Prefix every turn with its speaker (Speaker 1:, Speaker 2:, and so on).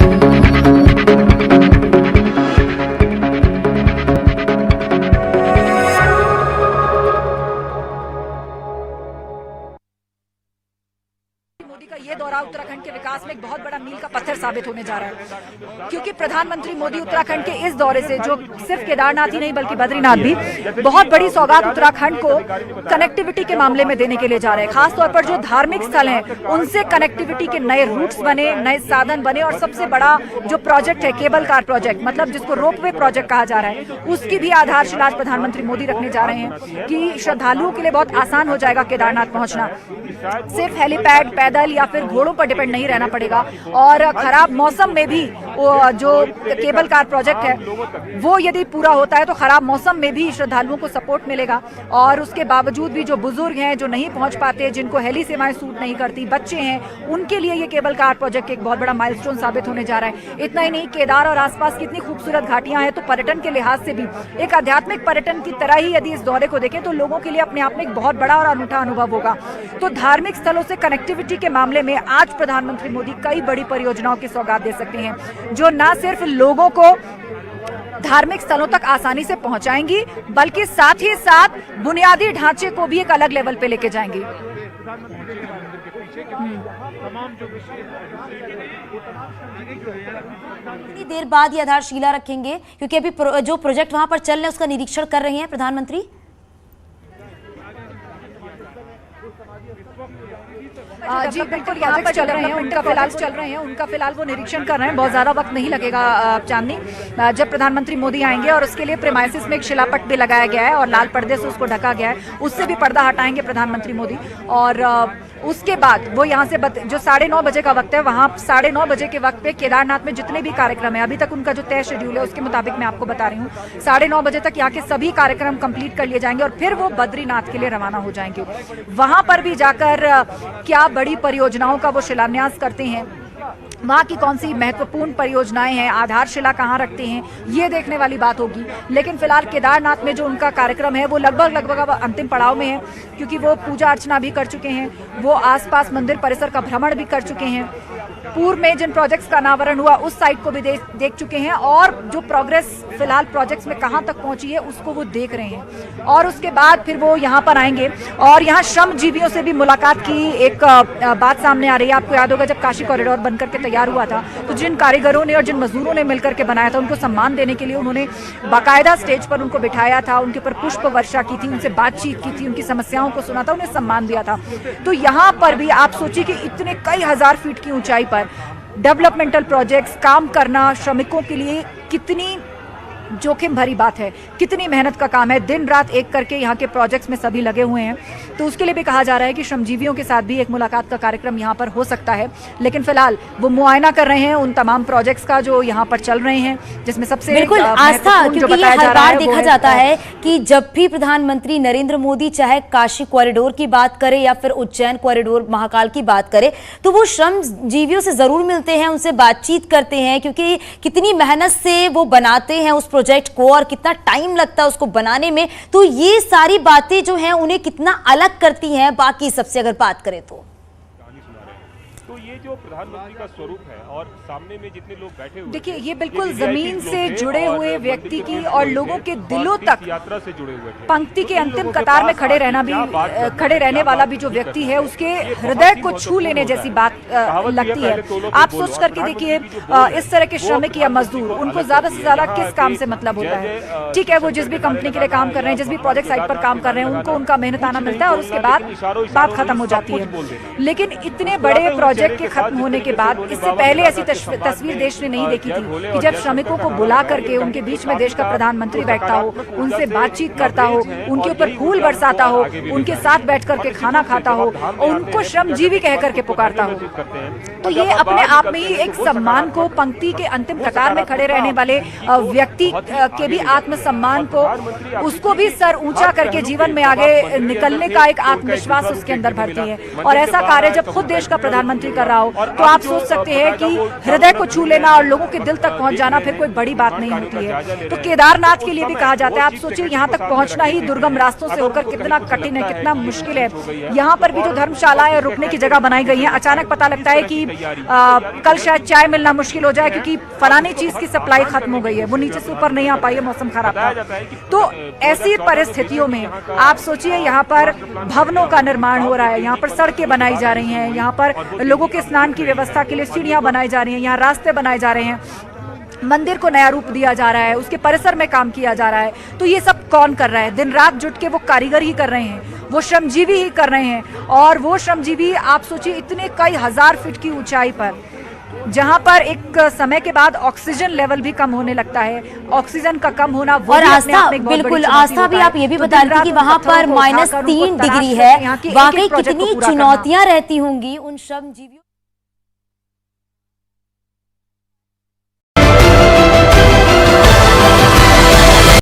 Speaker 1: मोदी का ये दौरा उत्तराखंड के विकास में एक बहुत बड़ा मील का पत्थर साबित होने जा रहा है, क्योंकि प्रधानमंत्री मोदी उत्तराखंड के इस दौरे से, जो सिर्फ केदारनाथ ही नहीं बल्कि बद्रीनाथ भी, बहुत बड़ी सौगात उत्तराखंड को कनेक्टिविटी के मामले में देने के लिए जा रहे हैं। खासतौर पर जो धार्मिक स्थल हैं उनसे कनेक्टिविटी के नए रूट्स बने, नए साधन बने, और सबसे बड़ा जो प्रोजेक्ट है केबल कार प्रोजेक्ट, मतलब जिसको रोपवे प्रोजेक्ट कहा जा रहा है, उसकी भी आधारशिला आज प्रधानमंत्री मोदी रखने जा रहे हैं कि श्रद्धालुओं के लिए बहुत आसान हो जाएगा केदारनाथ पहुंचना। सिर्फ हेलीपैड, पैदल या फिर घोड़ों पर डिपेंड नहीं रहना पड़ेगा, और खराब मौसम में भी जो केबल कार प्रोजेक्ट है वो यदि पूरा होता है तो खराब मौसम में भी श्रद्धालुओं को सपोर्ट मिलेगा। और उसके बावजूद भी जो बुजुर्ग हैं, जो नहीं पहुंच पाते, जिनको हेली सेवाएं सूट नहीं करती, बच्चे हैं, उनके लिए ये केबल कार प्रोजेक्ट एक बहुत बड़ा माइलस्टोन साबित होने जा रहा है। इतना ही नहीं, केदार और आसपास कितनी खूबसूरत घाटियां हैं, तो पर्यटन के लिहाज से भी एक आध्यात्मिक पर्यटन की तरह ही यदि इस दौरे को देखें तो लोगों के लिए अपने आप में एक बहुत बड़ा और अनूठा अनुभव होगा। तो धार्मिक स्थलों से कनेक्टिविटी के मामले में आज प्रधानमंत्री मोदी कई बड़ी परियोजनाओं की सौगात दे सकते हैं, जो न सिर्फ लोगों को धार्मिक स्थलों तक आसानी से पहुंचाएंगी, बल्कि साथ ही साथ बुनियादी ढांचे को भी एक अलग लेवल पे लेके जाएंगी।
Speaker 2: कितनी देर बाद ये आधारशिला रखेंगे, क्योंकि अभी जो प्रोजेक्ट वहां पर चल रहे हैं उसका निरीक्षण कर रहे हैं प्रधानमंत्री?
Speaker 1: जी बिल्कुल, यहाँ पर चल रहे हैं, उनका फिलहाल वो निरीक्षण कर रहे हैं। बहुत ज्यादा वक्त नहीं लगेगा चांदनी, जब प्रधानमंत्री मोदी आएंगे, और उसके लिए प्रेमाइसिस में एक शिलापट भी लगाया गया है और लाल पर्दे से उसको ढका गया है, उससे भी पर्दा हटाएंगे प्रधानमंत्री मोदी। और उसके बाद वो यहाँ से जो 9:30 बजे का वक्त है, वहाँ 9:30 बजे के वक्त पे केदारनाथ में जितने भी कार्यक्रम है, अभी तक उनका जो तय शेड्यूल है उसके मुताबिक मैं आपको बता रही हूँ, 9:30 बजे तक यहाँ के सभी कार्यक्रम कंप्लीट कर लिए जाएंगे और फिर वो बद्रीनाथ के लिए रवाना हो जाएंगे। वहां पर भी जाकर क्या बड़ी परियोजनाओं का वो शिलान्यास करते हैं, वहाँ की कौन सी महत्वपूर्ण परियोजनाएं हैं, आधारशिला कहाँ रखते हैं, ये देखने वाली बात होगी। लेकिन फिलहाल केदारनाथ में जो उनका कार्यक्रम है वो लगभग अंतिम पड़ाव में है, क्योंकि वो पूजा अर्चना भी कर चुके हैं, वो आसपास मंदिर परिसर का भ्रमण भी कर चुके हैं, पूर्व में जिन प्रोजेक्ट्स का अनावरण हुआ उस साइट को भी देख चुके हैं, और जो प्रोग्रेस फिलहाल प्रोजेक्ट्स में कहां तक पहुंची है उसको वो देख रहे हैं। और उसके बाद फिर वो यहां पर आएंगे और यहां श्रमजीवियों से भी मुलाकात की एक बात सामने आ रही है। आपको याद होगा जब काशी कॉरिडोर बनकर के तैयार हुआ था तो जिन कारीगरों ने और जिन मजदूरों ने मिलकर के बनाया था, उनको सम्मान देने के लिए उन्होंने बाकायदा स्टेज पर उनको बिठाया था, उनके ऊपर पुष्प वर्षा की थी, उनसे बातचीत की थी, उनकी समस्याओं को सुना था, उन्हें सम्मान दिया था। तो यहाँ पर भी आप सोचिए कि इतने कई हजार फीट की ऊंचाई पर डेवलपमेंटल प्रोजेक्ट्स काम करना श्रमिकों के लिए कितनी जोखिम भरी बात है, कितनी मेहनत का काम है। दिन रात एक करके यहाँ के प्रोजेक्ट्स में सभी लगे हुए हैं, तो उसके लिए भी कहा जा रहा है कि श्रमजीवियों के साथ भी एक मुलाकात का कार्यक्रम यहाँ पर हो सकता है। लेकिन फिलहाल वो मुआयना कर रहे हैं उन तमाम प्रोजेक्ट्स का जो यहाँ पर चल रहे हैं, जिसमें सबसे
Speaker 2: बिल्कुल आस्था, क्योंकि ये हर बार देखा जाता है कि जब भी प्रधानमंत्री नरेंद्र मोदी चाहे काशी कॉरिडोर की बात करे या फिर उज्जैन कॉरिडोर महाकाल की बात करे, तो वो श्रमजीवियों से जरूर मिलते हैं, उनसे बातचीत करते हैं, क्योंकि कितनी मेहनत से वो बनाते हैं उस प्रोजेक्ट को और कितना टाइम लगता है उसको बनाने में। तो ये सारी बातें जो हैं उन्हें कितना अलग करती हैं बाकी सबसे, अगर बात करें तो
Speaker 3: ये जो प्रधानमंत्री का स्वरूप है और सामने में जितने लोग बैठे हुए,
Speaker 1: देखिए ये बिल्कुल जमीन से जुड़े हुए व्यक्ति की और लोगों के दिलों तक
Speaker 3: यात्रा से जुड़े हुए थे।
Speaker 1: पंक्ति के अंतिम कतार में खड़े रहने वाला भी जो व्यक्ति है उसके हृदय को छू लेने जैसी बात लगती है। आप सोच करके देखिए, इस तरह के श्रमिक या मजदूर, उनको ज्यादा से ज्यादा किस काम से मतलब होता है? ठीक है, वो जिस भी कंपनी के लिए काम कर रहे हैं, जिस भी प्रोजेक्ट साइट पर काम कर रहे हैं, उनको उनका मेहनताना मिलता है और उसके बाद बात खत्म हो जाती है। लेकिन इतने बड़े प्रोजेक्ट के खत्म होने के बाद, इससे पहले ऐसी तस्वीर देश ने नहीं देखी थी कि जब श्रमिकों को बुला करके उनके बीच में देश का प्रधानमंत्री बैठता हो, उनसे बातचीत करता हो, उनके ऊपर फूल बरसाता हो, उनके साथ बैठ करके खाना खाता हो और उनको श्रमजीवी कह करके पुकारता हो। तो ये अपने आप में ही एक सम्मान को, पंक्ति के अंतिम कतार में खड़े रहने वाले व्यक्ति के भी आत्मसम्मान को, उसको भी सर ऊंचा करके जीवन में आगे निकलने का एक आत्मविश्वास उसके अंदर भरती है। और ऐसा कार्य जब खुद देश का प्रधानमंत्री कर रहा हो, तो आप सोच सकते हैं कि हृदय को छू लेना और लोगों के दिल तक पहुंच जाना फिर कोई बड़ी बात नहीं होती है। तो केदारनाथ के लिए भी कहा जाता है, आप सोचिए यहाँ तक पहुंचना ही दुर्गम रास्तों से होकर कितना कठिन है, कितना मुश्किल है। यहाँ पर भी जो धर्मशालाएं और रुकने की जगह बनाई गई है, अचानक पता लगता है कि कल शायद चाय मिलना मुश्किल हो जाए क्योंकि फलानी चीज की सप्लाई खत्म हो गई है, वो नीचे से ऊपर नहीं आ पाई है, मौसम खराब था। तो ऐसी परिस्थितियों में आप सोचिए यहाँ पर भवनों का निर्माण हो रहा है, यहाँ पर सड़कें बनाई जा रही हैं, यहाँ पर लोगों के स्नान की व्यवस्था के लिए सीढ़ियां बनाई जा रही हैं, यहाँ रास्ते बनाए जा रहे हैं, मंदिर को नया रूप दिया जा रहा है, उसके परिसर में काम किया जा रहा है। तो ये सब कौन कर रहा है? दिन रात जुट के वो कारीगर ही कर रहे हैं, वो श्रमजीवी ही कर रहे हैं। और वो श्रमजीवी आप सोचिए इतने कई हजार फीट की ऊंचाई पर, जहां पर एक समय के बाद ऑक्सीजन लेवल भी कम होने लगता है, ऑक्सीजन का कम होना वो
Speaker 2: और
Speaker 1: भी अपने
Speaker 2: आस्था,
Speaker 1: आप में एक बहुत बड़ी
Speaker 2: बिल्कुल
Speaker 1: चुनौती
Speaker 2: आस्था भी
Speaker 1: होता
Speaker 2: आप ये भी
Speaker 1: तो
Speaker 2: बता
Speaker 1: दिन
Speaker 2: रही थी कि
Speaker 1: रात
Speaker 2: वहां
Speaker 1: पत्थरों
Speaker 2: पर
Speaker 1: को उठाकर उनको
Speaker 2: -3
Speaker 1: तराश
Speaker 2: डिग्री
Speaker 1: कर
Speaker 2: है,
Speaker 1: यहाँ के एक-एक
Speaker 2: वाकई
Speaker 1: प्रोजेक्ट को
Speaker 2: कितनी
Speaker 1: पूरा करना।
Speaker 2: चुनौतियां रहती होंगी उन श्रमजीवियों